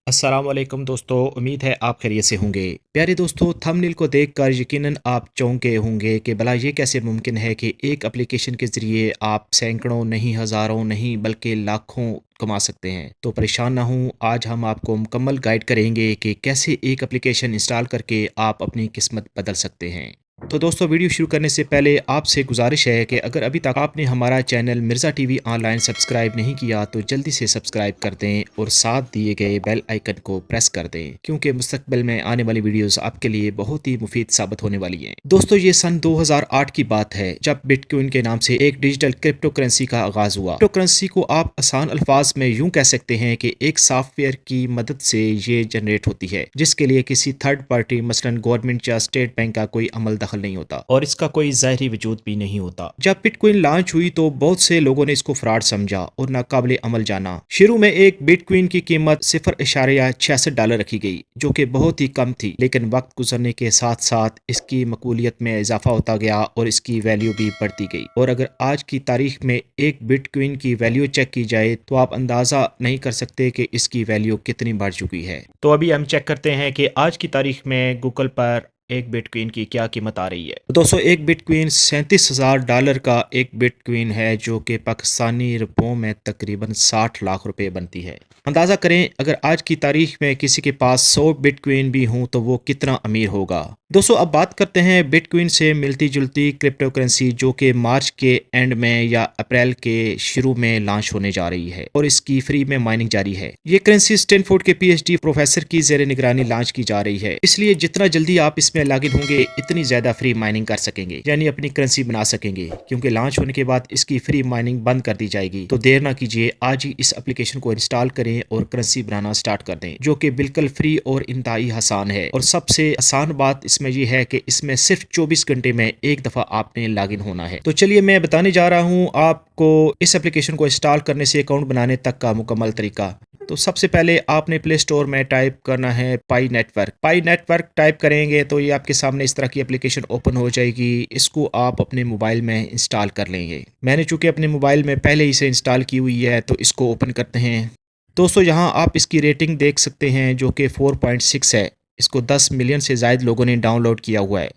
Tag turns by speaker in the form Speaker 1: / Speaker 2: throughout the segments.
Speaker 1: अस्सलाम वालेकुम दोस्तों, उम्मीद है आप खैरियत से होंगे। प्यारे दोस्तों, थंबनेल को देखकर यकीनन आप चौंके होंगे कि भला ये कैसे मुमकिन है कि एक एप्लीकेशन के ज़रिए आप सैकड़ों नहीं, हज़ारों नहीं बल्कि लाखों कमा सकते हैं। तो परेशान ना हों, आज हम आपको मुकम्मल गाइड करेंगे कि कैसे एक एप्लीकेशन इंस्टॉल करके आप अपनी किस्मत बदल सकते हैं। तो दोस्तों, वीडियो शुरू करने से पहले आपसे गुजारिश है कि अगर अभी तक आपने हमारा channel Mirza TV online subscribe नहीं किया तो जल्दी से सब्सक्राइब कर दें और साथ दिए गए बेल आइकन को प्रेस कर दें, क्योंकि मुस्तकबिल में आने वाली वीडियोस आपके लिए बहुत ही मुफीद साबित होने वाली हैं। दोस्तों, ये सन 2008 की बात है जब बिटकॉइन के नाम से एक डिजिटल क्रिप्टो करेंसी का आगाज हुआ। क्रिप्टो करेंसी को आप आसान अल्फाज में यूं कह सकते हैं कि एक सॉफ्टवेयर की मदद से ये जनरेट होती है जिसके लिए किसी थर्ड पार्टी मसलन गवर्नमेंट या स्टेट बैंक का कोई अमल दखल नहीं होता और इसका कोई ज़ाहिरी वजूद भी नहीं होता। जब बिटकॉइन लॉन्च हुई तो बहुत से लोगों ने इसको फ्रॉड समझा और नाकाबिले अमल जाना। शुरू में एक बिटकॉइन की कीमत $0.66 रखी गई, जो कि बहुत ही कम थी, लेकिन वक्त गुजरने के साथ साथ इसकी मकबूलियत में इजाफा होता गया और इसकी वैल्यू भी बढ़ती गई। और अगर आज की तारीख में एक बिटकॉइन की वैल्यू चेक की जाए तो आप अंदाजा नहीं कर सकते कि इसकी वैल्यू कितनी बढ़ चुकी है। तो अभी हम चेक करते हैं कि आज की तारीख में गूगल पर एक बिटकॉइन की क्या कीमत आ रही है। दोस्तों, एक बिटकॉइन $37,000 का एक बिटकॉइन है, जो कि पाकिस्तानी रुपयों में तकरीबन 60 लाख रुपए बनती है। अंदाज़ा करें, अगर आज की तारीख में किसी के पास 100 बिटकॉइन भी हों तो वो कितना अमीर होगा। दोस्तों, अब बात करते हैं बिटकॉइन से मिलती जुलती क्रिप्टो करेंसी जो कि मार्च के एंड में या अप्रैल के शुरू में लॉन्च होने जा रही है और इसकी फ्री में माइनिंग जारी है। ये करेंसी स्टैनफोर्ड के PhD प्रोफेसर की जेर निगरानी लॉन्च की जा रही है, इसलिए जितना जल्दी आप इसमें लॉग इन होंगे इतनी ज्यादा फ्री माइनिंग कर सकेंगे, यानी अपनी करेंसी बना सकेंगे, क्योंकि लॉन्च होने के बाद इसकी फ्री माइनिंग बंद कर दी जाएगी। तो देर ना कीजिए, आज ही इस एप्लीकेशन को इंस्टॉल करें और करेंसी बनाना स्टार्ट कर दें, जो कि बिल्कुल फ्री और इंतहाई आसान है। और सबसे आसान बात इसमें यह है कि इसमें सिर्फ 24 घंटे में एक दफा आपने लॉग इन होना है। तो चलिए मैं बताने जा रहा हूं आपको इस एप्लीकेशन को इंस्टॉल करने से अकाउंट बनाने तक का मुकम्मल तरीका। तो सबसे पहले आपने प्ले स्टोर में टाइप करना है पाई नेटवर्क टाइप करेंगे तो ये आपके सामने इस तरह की एप्लीकेशन ओपन हो जाएगी। इसको आप अपने मोबाइल में इंस्टॉल कर लेंगे। मैंने चूंकि अपने मोबाइल में पहले ही से इंस्टॉल की हुई है तो इसको ओपन करते हैं। दोस्तों, यहाँ आप इसकी रेटिंग देख सकते हैं जो कि 4.6 है। इसको 10 मिलियन से ज़ायद लोगों ने डाउनलोड किया हुआ है।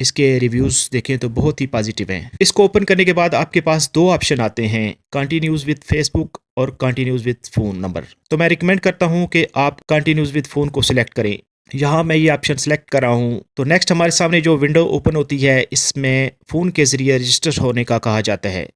Speaker 1: इसके रिव्यूज़ देखें तो बहुत ही पॉजिटिव हैं। इसको ओपन करने के बाद आपके पास दो ऑप्शन आते हैं, कंटिन्यूज विद फेसबुक और कंटिन्यूज विद फ़ोन नंबर। तो मैं रिकमेंड करता हूं कि आप कंटिन्यूज विद फ़ोन को सिलेक्ट करें। यहाँ मैं ये ऑप्शन सेलेक्ट कर रहा हूँ। तो नेक्स्ट हमारे सामने जो विंडो ओपन होती है इसमें फ़ोन के ज़रिए रजिस्टर होने का कहा जाता है।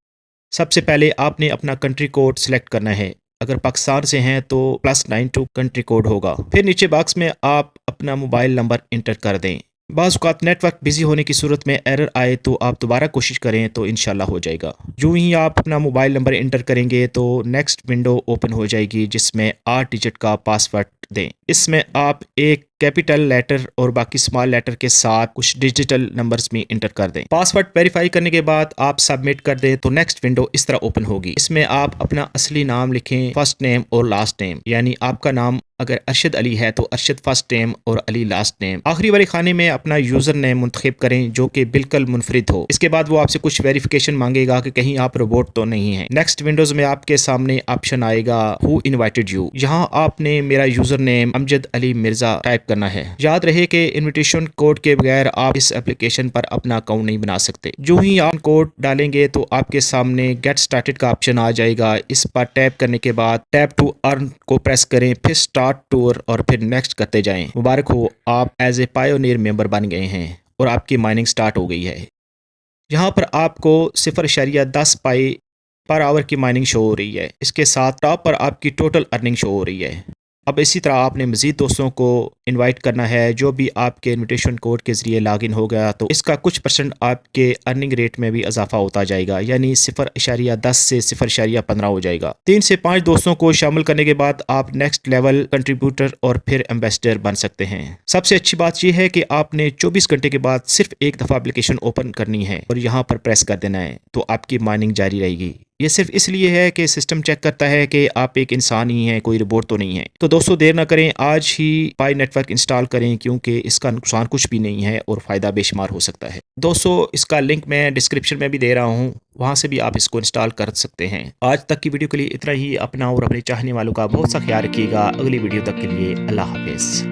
Speaker 1: सबसे पहले आपने अपना कंट्री कोड सिलेक्ट करना है। अगर पाकिस्तान से हैं तो +92 कंट्री कोड होगा। फिर नीचे बॉक्स में आप अपना मोबाइल नंबर इंटर कर दें। बाज़ औक़ात नेटवर्क बिजी होने की सूरत में एरर आए तो आप दोबारा कोशिश करें तो इंशाल्लाह हो जाएगा। जो ही आप अपना मोबाइल नंबर इंटर करेंगे तो नेक्स्ट विंडो ओपन हो जाएगी जिसमें 8 डिजिट का पासवर्ड दें। इसमें आप एक कैपिटल लेटर और बाकी स्मॉल लेटर के साथ कुछ डिजिटल नंबर्स में इंटर कर दें। पासवर्ड वेरीफाई करने के बाद आप सबमिट कर दें तो नेक्स्ट विंडो इस तरह ओपन होगी। इसमें आप अपना असली नाम लिखें, फर्स्ट नेम और लास्ट नेम, यानी आपका नाम अगर अरशद अली है तो अरशद फर्स्ट नेम और अली लास्ट नेम। आखिरी वाले खाने में अपना यूजर नेम मुंतखब करें जो कि बिल्कुल मुनफरिद हो। इसके बाद वो आपसे कुछ वेरिफिकेशन मांगेगा कि कहीं आप रोबोट तो नहीं है। नेक्स्ट विंडोज में आपके सामने ऑप्शन आएगा हु इनवाइटेड यू। यहाँ आपने मेरा user name Amjad Ali Mirza type करना है। याद रहे कि इनविटेशन कोड के बगैर आप इस एप्लीकेशन पर अपना अकाउंट नहीं बना सकते। जो ही आप कोड डालेंगे तो आपके सामने गेट स्टार्टेड का ऑप्शन आ जाएगा। इस पर टैप करने के बाद टैप टू अर्न को प्रेस करें, फिर स्टार्ट टूर और फिर नेक्स्ट करते जाएं। मुबारक हो, आप एज ए पायोनियर मेंबर बन गए हैं और आपकी माइनिंग स्टार्ट हो गई है। यहाँ पर आपको 0.10 पाई पर आवर की माइनिंग शो हो रही है। इसके साथ टॉप पर आपकी टोटल अर्निंग शो हो रही है। अब इसी तरह आपने मज़ीद दोस्तों को इनवाइट करना है। जो भी आपके इनविटेशन कोड के ज़रिए लॉगिन हो गया तो इसका कुछ % आपके अर्निंग रेट में भी इजाफा होता जाएगा, यानी 0.10 से 0.15 हो जाएगा। 3 से 5 दोस्तों को शामिल करने के बाद आप नेक्स्ट लेवल कंट्रीब्यूटर और फिर एम्बेसडर बन सकते हैं। सबसे अच्छी बात यह है कि आपने 24 घंटे के बाद सिर्फ एक दफ़ा एप्लीकेशन ओपन करनी है और यहाँ पर प्रेस कर देना है तो आपकी माइनिंग जारी रहेगी। یہ صرف اس لیے ہے کہ سسٹم چیک کرتا ہے کہ آپ ایک انسان ہی ہیں, کوئی روبوٹ تو نہیں ہے. تو دوستو دیر نہ کریں, آج ہی پائی نیٹ ورک انسٹال کریں کیونکہ اس کا نقصان کچھ بھی نہیں ہے اور فائدہ بے شمار ہو سکتا ہے. دوستو اس کا لنک میں ڈسکرپشن میں بھی دے رہا ہوں, وہاں سے بھی آپ اس کو انسٹال کر سکتے ہیں. آج تک کی ویڈیو کے لیے اتنا ہی. اپنا اور اپنے چاہنے والوں کا بہت سا خیال رکھیے گا. اگلی ویڈیو تک کے لیے اللہ حافظ.